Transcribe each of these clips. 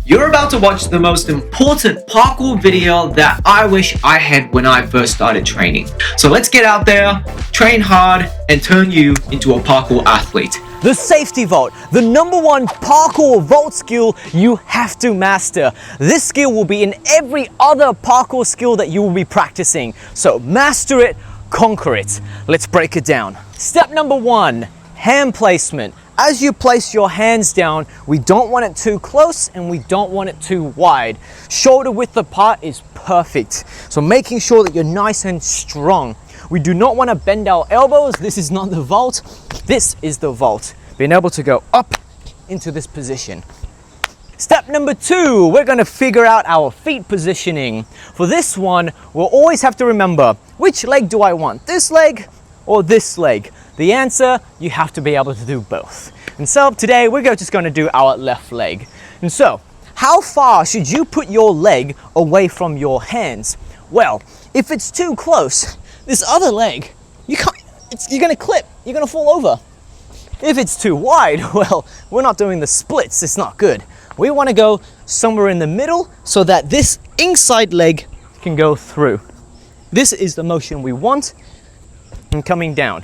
You're about to watch the most important parkour video that I wish I had when I first started training. So let's get out there, train hard, and turn you into a parkour athlete. The safety vault, the #1 parkour vault skill you have to master. This skill will be in every other parkour skill that you will be practicing. So master it, conquer it. Let's break it down. Step #1, hand placement. As you place your hands down, we don't want it too close and we don't want it too wide. Shoulder width apart is perfect. So making sure that you're nice and strong. We do not want to bend our elbows. This is not the vault. This is the vault. Being able to go up into this position. Step #2, we're going to figure out our feet positioning. For this one, we'll always have to remember, which leg do I want? This leg or this leg? The answer, you have to be able to do both. And so today we're just going to do our left leg. And so, how far should you put your leg away from your hands? Well, if it's too close, this other leg, you're going to clip, you're going to fall over. If it's too wide, well, we're not doing the splits, it's not good. We want to go somewhere in the middle so that this inside leg can go through. This is the motion we want, and coming down.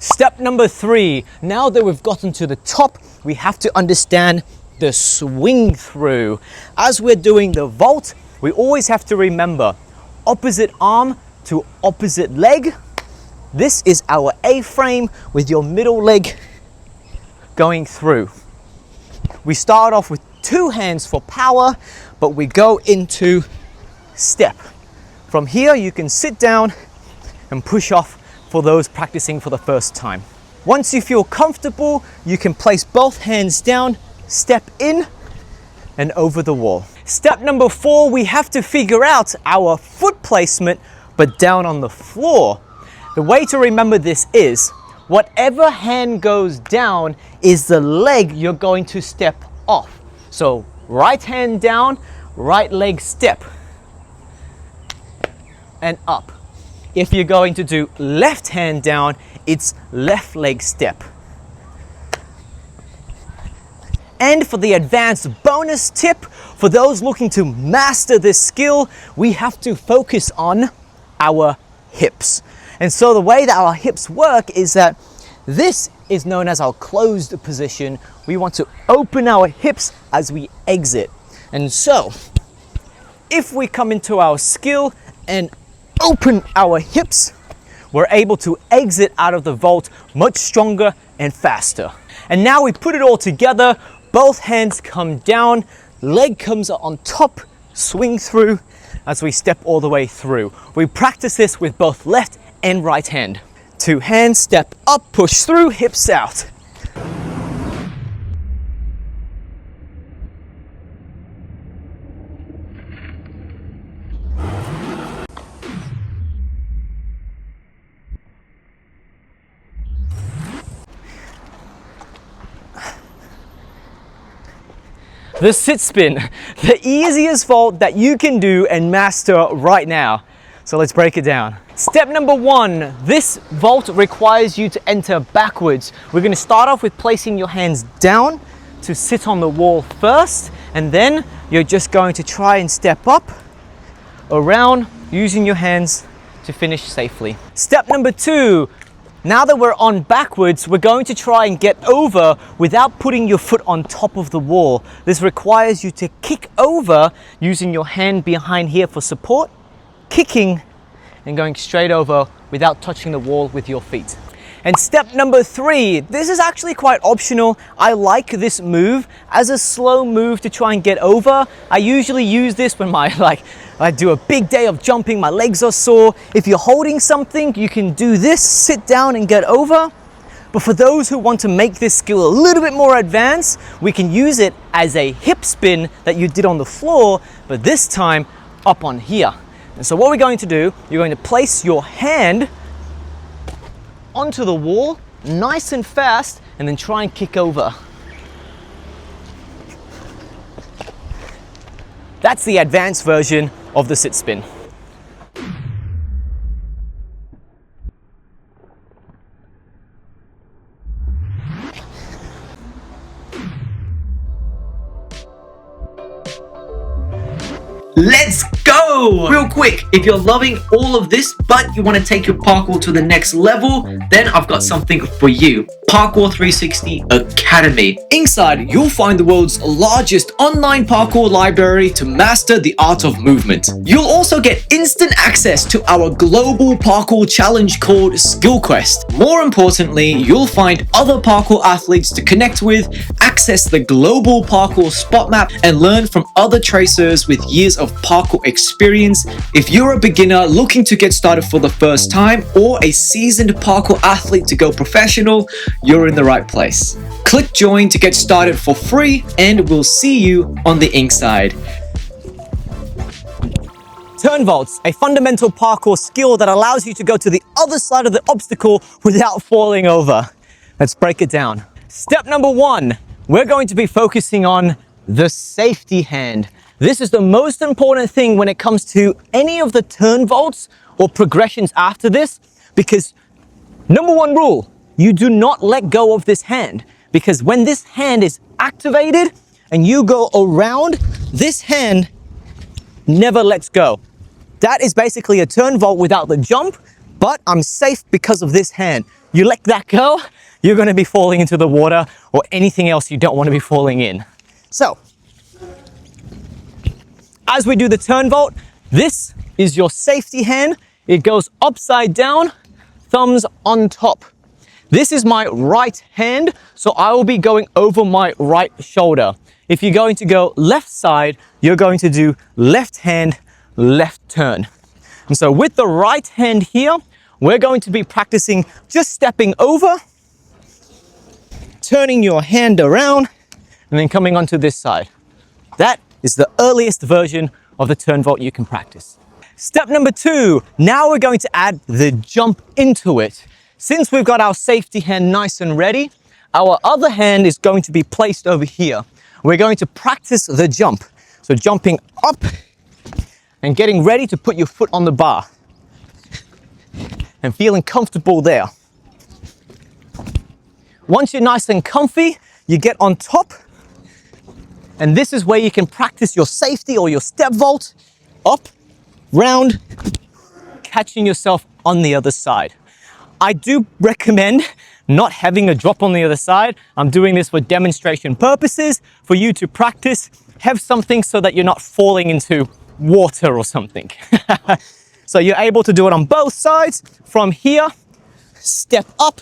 Step #3, now that we've gotten to the top, we have to understand the swing through. As we're doing the vault, we always have to remember opposite arm to opposite leg. This is our A-frame with your middle leg going through. We start off with 2 hands for power, but we go into step. From here, you can sit down and push off for those practicing for the first time. Once you feel comfortable, you can place both hands down, step in and over the wall. Step #4, we have to figure out our foot placement, but down on the floor. The way to remember this is, whatever hand goes down is the leg you're going to step off. So right hand down, right leg step and up. If you're going to do left hand down, it's left leg step. And for the advanced bonus tip, for those looking to master this skill, we have to focus on our hips. And so the way that our hips work is that this is known as our closed position. We want to open our hips as we exit. And so, if we come into our skill and open our hips, we're able to exit out of the vault much stronger and faster. And now we put it all together, both hands come down, leg comes on top, swing through as we step all the way through. We practice this with both left and right hand. 2 hands, step up, push through, hips out. The sit spin, the easiest vault that you can do and master right now. So let's break it down. Step #1, this vault requires you to enter backwards. We're going to start off with placing your hands down to sit on the wall first, and then you're just going to try and step up, around, using your hands to finish safely. Step #2, now that we're on backwards, we're going to try and get over without putting your foot on top of the wall. This requires you to kick over using your hand behind here for support, kicking and going straight over without touching the wall with your feet. And step #3, this is actually quite optional. I like this move as a slow move to try and get over. I usually use this when I do a big day of jumping, my legs are sore. If you're holding something, you can do this, sit down and get over. But for those who want to make this skill a little bit more advanced, we can use it as a hip spin that you did on the floor, but this time up on here. And so what we're going to do, you're going to place your hand onto the wall, nice and fast, and then try and kick over. That's the advanced version of the sit spin. Let's go! Real quick, if you're loving all of this, but you want to take your parkour to the next level, then I've got something for you. Parkour360 Academy. Inside, you'll find the world's largest online parkour library to master the art of movement. You'll also get instant access to our global parkour challenge called Skill Quest. More importantly, you'll find other parkour athletes to connect with, access the global parkour spot map, and learn from other tracers with years of parkour experience. If you're a beginner looking to get started for the first time, or a seasoned parkour athlete to go professional, you're in the right place. Click join to get started for free, and we'll see you on the inside. Turn vaults, a fundamental parkour skill that allows you to go to the other side of the obstacle without falling over. Let's break it down. Step number 1, we're going to be focusing on the safety hand. This is the most important thing when it comes to any of the turn vaults or progressions after this, because number 1 rule, you do not let go of this hand, because when this hand is activated and you go around, this hand never lets go. That is basically a turn vault without the jump, but I'm safe because of this hand. You let that go, you're going to be falling into the water or anything else you don't want to be falling in. So, as we do the turn vault, this is your safety hand. It goes upside down, thumbs on top. This is my right hand, so I will be going over my right shoulder. If you're going to go left side, you're going to do left hand, left turn. And so with the right hand here, we're going to be practicing just stepping over, turning your hand around, and then coming onto this side. That is the earliest version of the turn vault you can practice. Step number 2, now we're going to add the jump into it. Since we've got our safety hand nice and ready, our other hand is going to be placed over here. We're going to practice the jump. So jumping up and getting ready to put your foot on the bar and feeling comfortable there. Once you're nice and comfy, you get on top, and this is where you can practice your safety or your step vault, up, round, catching yourself on the other side. I do recommend not having a drop on the other side. I'm doing this for demonstration purposes, for you to practice. Have something so that you're not falling into water or something. So you're able to do it on both sides. From here, step up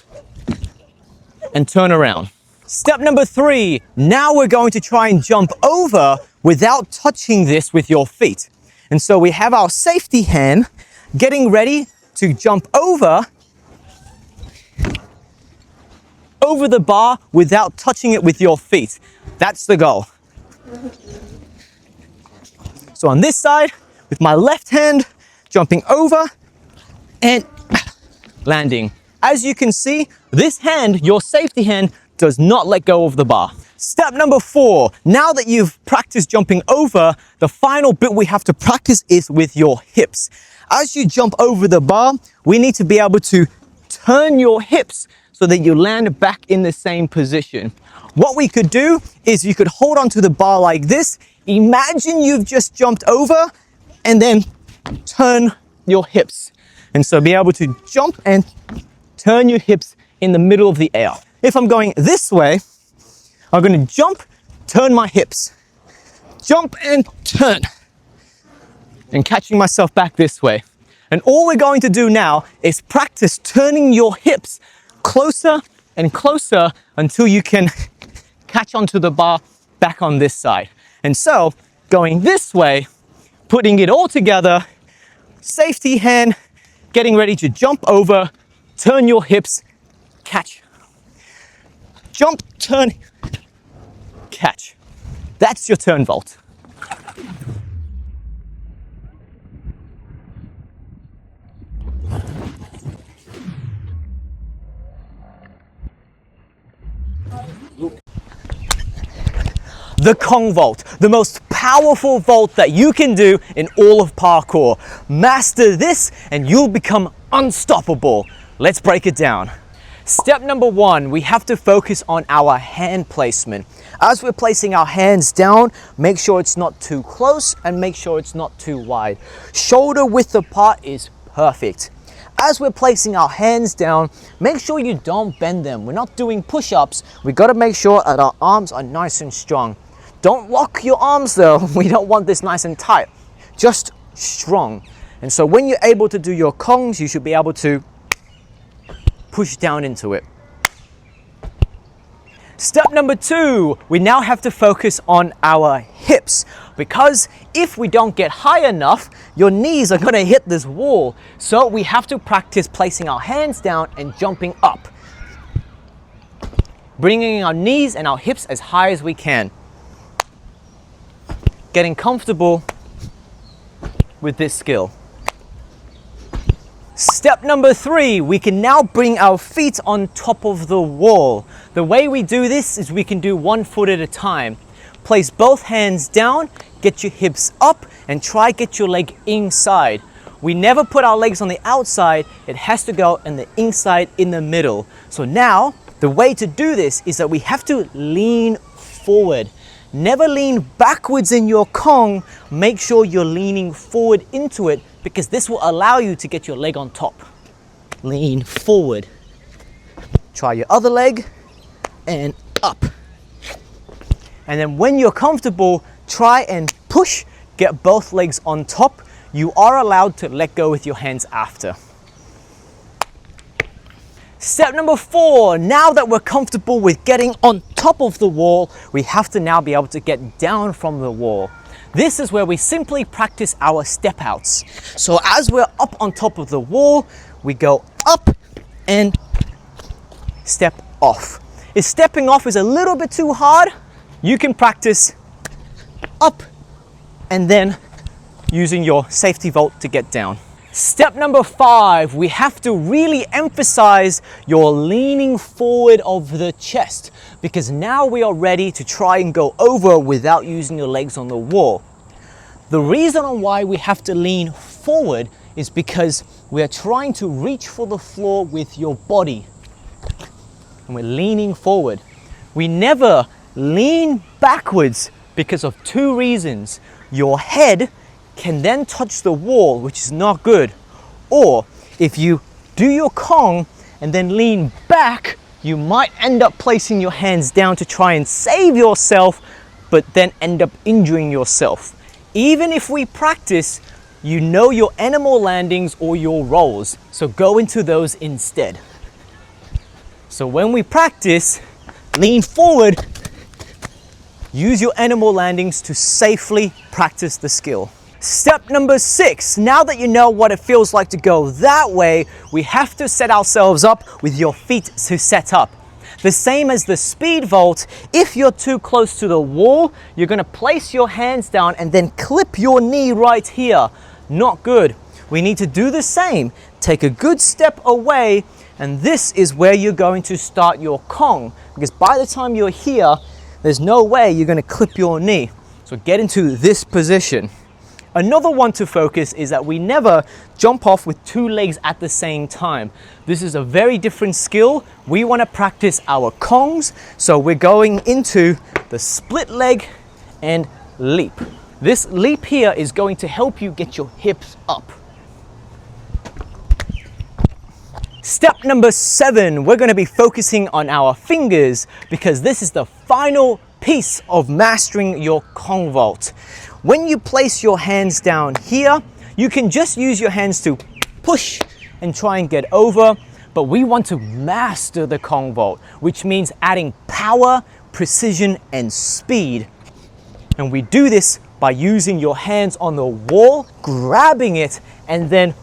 and turn around. Step number 3, now we're going to try and jump over without touching this with your feet. And so we have our safety hand getting ready to jump over the bar without touching it with your feet. That's the goal. So on this side, with my left hand, jumping over and landing. As you can see, this hand, your safety hand, does not let go of the bar. Step number 4, now that you've practiced jumping over, the final bit we have to practice is with your hips. As you jump over the bar, we need to be able to turn your hips so that you land back in the same position. What we could do is you could hold onto the bar like this. Imagine you've just jumped over and then turn your hips. And so be able to jump and turn your hips in the middle of the air. If I'm going this way, I'm going to jump, turn my hips, jump and turn, and catching myself back this way. And all we're going to do now is practice turning your hips closer and closer until you can catch onto the bar back on this side. And so going this way, putting it all together, safety hand, getting ready to jump over, turn your hips, catch. Jump, turn, catch. That's your turn vault. The Kong vault, the most powerful vault that you can do in all of parkour. Master this and you'll become unstoppable. Let's break it down. Step number 1, we have to focus on our hand placement. As we're placing our hands down, make sure it's not too close and make sure it's not too wide. Shoulder width apart is perfect. As we're placing our hands down, make sure you don't bend them. We're not doing push-ups. We got to make sure that our arms are nice and strong. Don't lock your arms though. We don't want this nice and tight. Just strong. And so when you're able to do your kongs, you should be able to push down into it. Step number 2, we now have to focus on our hips, because if we don't get high enough, your knees are going to hit this wall. So we have to practice placing our hands down and jumping up, bringing our knees and our hips as high as we can. Getting comfortable with this skill. Step number 3, we can now bring our feet on top of the wall. The way we do this is we can do one foot at a time. Place both hands down, get your hips up, and try get your leg inside. We never put our legs on the outside, it has to go on the inside in the middle. So now, the way to do this is that we have to lean forward. Never lean backwards in your kong, make sure you're leaning forward into it, because this will allow you to get your leg on top. Lean forward. Try your other leg and up. And then when you're comfortable, try and push, get both legs on top. You are allowed to let go with your hands after. Step number 4, now that we're comfortable with getting on top of the wall, we have to now be able to get down from the wall. This is where we simply practice our step outs. So as we're up on top of the wall, we go up and step off. If stepping off is a little bit too hard, you can practice up and then using your safety vault to get down. Step number 5, we have to really emphasize your leaning forward of the chest, because now we are ready to try and go over without using your legs on the wall. The reason on why we have to lean forward is because we are trying to reach for the floor with your body. And we're leaning forward. We never lean backwards because of 2 reasons. Your head can then touch the wall, which is not good. Or if you do your kong and then lean back, you might end up placing your hands down to try and save yourself, but then end up injuring yourself. Even if we practice, you know your animal landings or your rolls, so go into those instead. So when we practice, lean forward, use your animal landings to safely practice the skill. Step number 6, now that you know what it feels like to go that way, we have to set ourselves up with your feet to set up. The same as the speed vault, if you're too close to the wall, you're going to place your hands down and then clip your knee right here. Not good. We need to do the same. Take a good step away, and this is where you're going to start your kong, because by the time you're here, there's no way you're going to clip your knee. So get into this position. Another one to focus is that we never jump off with 2 legs at the same time. This is a very different skill. We want to practice our kongs, so we're going into the split leg and leap. This leap here is going to help you get your hips up. Step number 7, we're going to be focusing on our fingers, because this is the final piece of mastering your kong vault. When you place your hands down here, you can just use your hands to push and try and get over, but we want to master the kong vault, which means adding power, precision, and speed. And we do this by using your hands on the wall, grabbing it, and then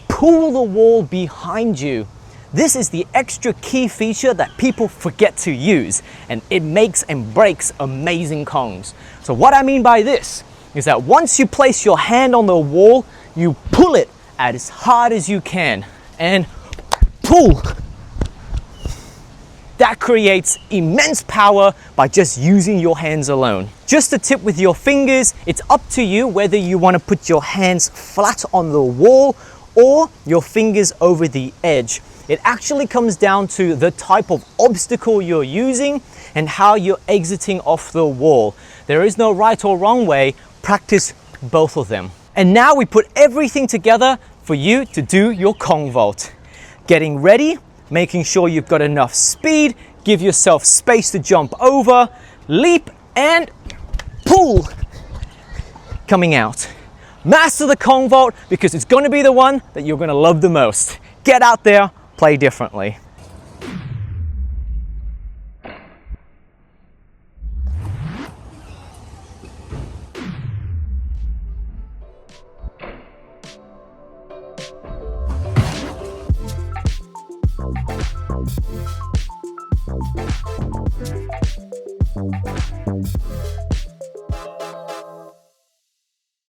pull the wall behind you. This is the extra key feature that people forget to use, and it makes and breaks amazing kongs. So what I mean by this is that once you place your hand on the wall, you pull it as hard as you can and pull. That creates immense power by just using your hands alone. Just a tip with your fingers, it's up to you whether you want to put your hands flat on the wall or your fingers over the edge. It actually comes down to the type of obstacle you're using and how you're exiting off the wall. There is no right or wrong way. Practice both of them. And now we put everything together for you to do your Kong vault. Getting ready, making sure you've got enough speed, give yourself space to jump over, leap and pull. Coming out. Master the Kong vault because it's going to be the one that you're going to love the most. Get out there, play differently.